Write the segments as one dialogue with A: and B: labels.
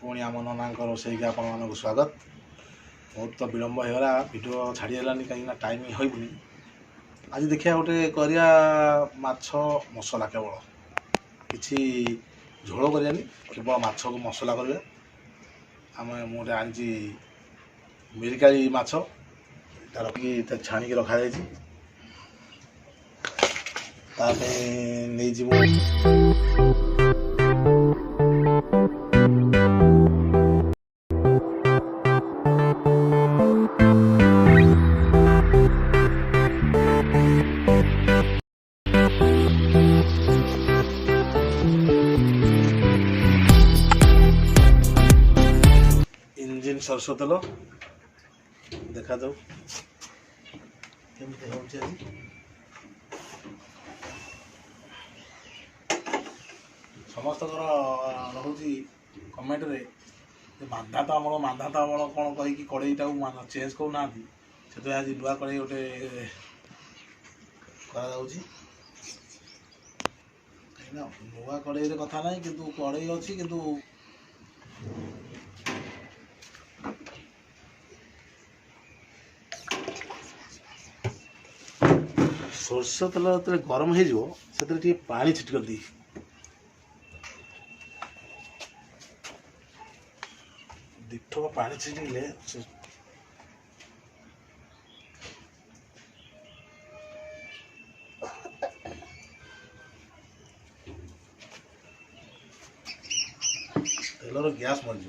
A: पुणी आम नाना रोसई की आपण मानक स्वागत। बहुत तो विलम्ब होगा वीडियो छाड़ीगलानी कहीं टाइम होनी। आज देखिए गोटे करिया माछ मसला केवल किसी झोल करानी केवल माछ को मसला करिया। आम मुझे आनी मिरिकाली माछ रखिकी छाणिकी रखा नहीं इंजिन सरसों तेल देखा जाऊ केमती हो समस्त रोचे कमेंट रे मांधाता अमल कौन कहीकि कड़ईटा चेंज करना से आज नुआ कड़ई गोटे नुआ कड़ई कथा ना कि कड़ई अच्छी किंतु सरस तेल जो गरम हो पानी छिटक दी दिठों पानी छिटिले तेलर गैस मरज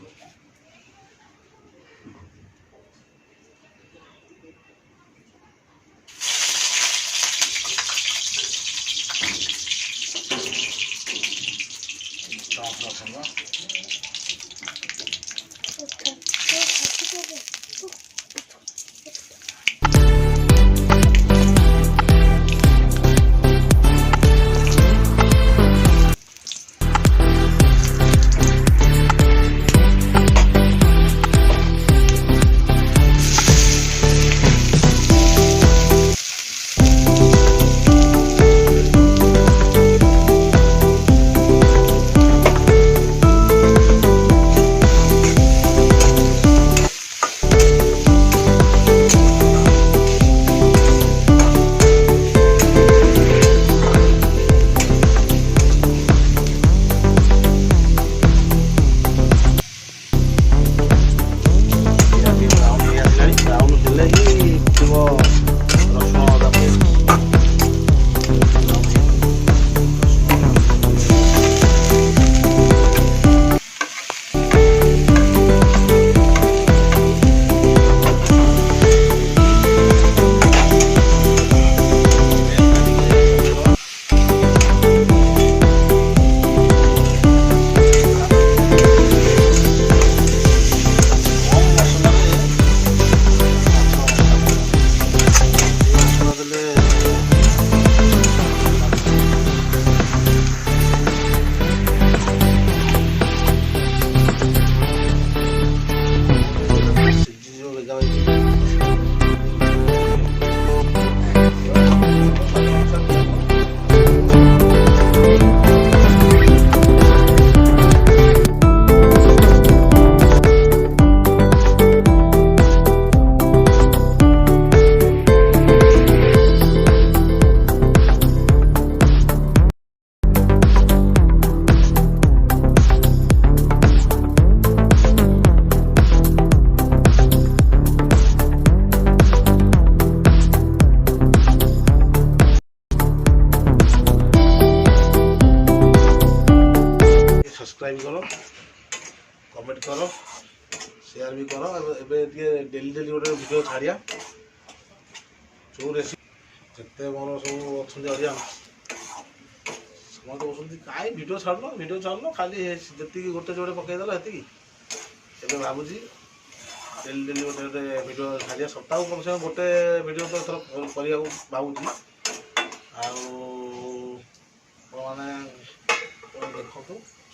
A: सब्सक्राइब करो कमेंट करो शेयर भी करो डेली डेली गोटे वीडियो छाड़िया जो रेसिपी जिते मोर सब अच्छा अड़िया समस्त कहते कहीं वीडियो छाड़ खाली जी गोटे जोड़े पकईदेल ये भावुँ डेली डेली गोटे गोटे वीडियो छाड़िया सप्ताह कम से कम गोटे वीडियो तो एथर करने भावुँ मैंने देखो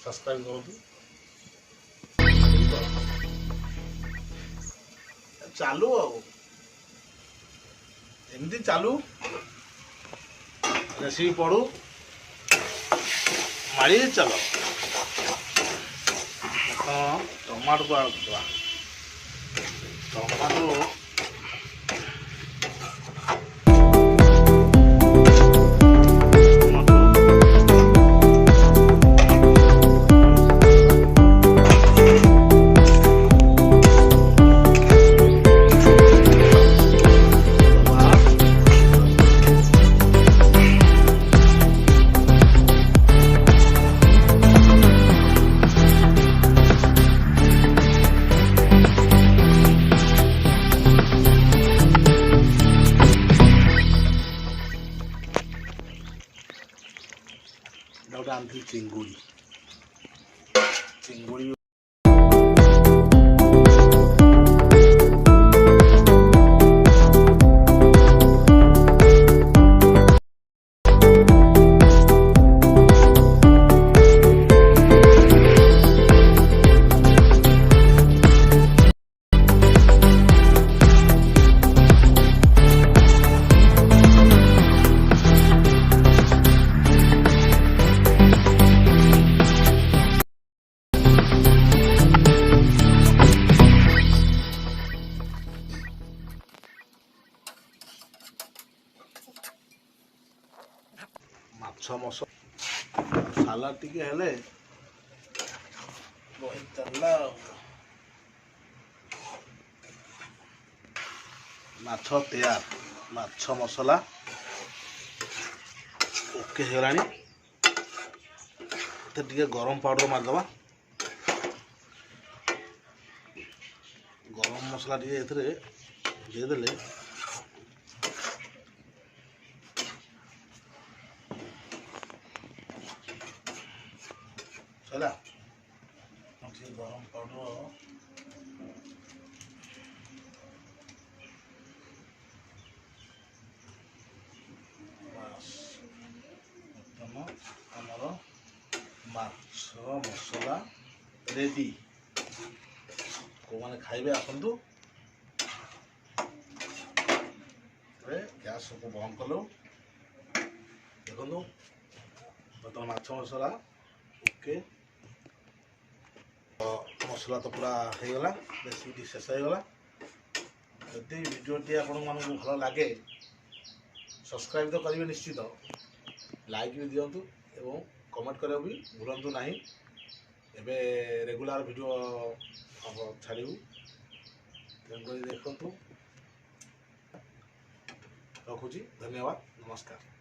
A: सब्सक्राइब करूँ चालू एमती चालू रेसिपी पढ़ू माड़ी चलो ଟମାଟୋକୁ ଆଳୁ ଦେବା। ଟମାଟୋ ଗୋଟେ ଆଣିଥିଲି ଚିଙ୍ଗୁଡ଼ି। ମାଛ ମସଲା ସାଲାଡ଼ ଟିକେ ହେଲେ ବହି ଚାଲିଲା ଆଉ। ମାଛ ତିଆର, ମାଛ ମସଲା ଓକେ ହେଇଗଲାଣି। ଏଥିରେ ଟିକେ ଗରମ ପାଉଡ଼ର ମାରିଦେବା। ଗରମ ମସଲା ଟିକେ ଏଥିରେ ଦେଇଦେଲେ ହେଲା। ଟିକେ ଗରମ ପାଉଡ଼ର ବର୍ତ୍ତମାନ ଆମର ମାଛ ମସଲା ରେଡ଼ି। କେଉଁମାନେ ଖାଇବେ ଆସନ୍ତୁ। ଗ୍ୟାସକୁ ବନ୍ଦ କଲୁ। ଦେଖନ୍ତୁ ବର୍ତ୍ତମାନ ମାଛ ମସଲା ଓକେ। ମସଲା ତ ପୁରା ହେଇଗଲା, ରେସିପିଟି ଶେଷ ହେଇଗଲା। ଯଦି ଭିଡ଼ିଓଟି ଆପଣମାନଙ୍କୁ ଭଲ ଲାଗେ ସବସ୍କ୍ରାଇବ୍ ତ କରିବେ ନିଶ୍ଚିତ, ଲାଇକ୍ ବି ଦିଅନ୍ତୁ ଏବଂ କମେଣ୍ଟ କରିବାକୁ ବି ଭୁଲନ୍ତୁ ନାହିଁ। ଏବେ ରେଗୁଲାର ଭିଡ଼ିଓ ଛାଡ଼ିବୁ, ତେଣୁକରି ଦେଖନ୍ତୁ। ରଖୁଛି, ଧନ୍ୟବାଦ, ନମସ୍କାର।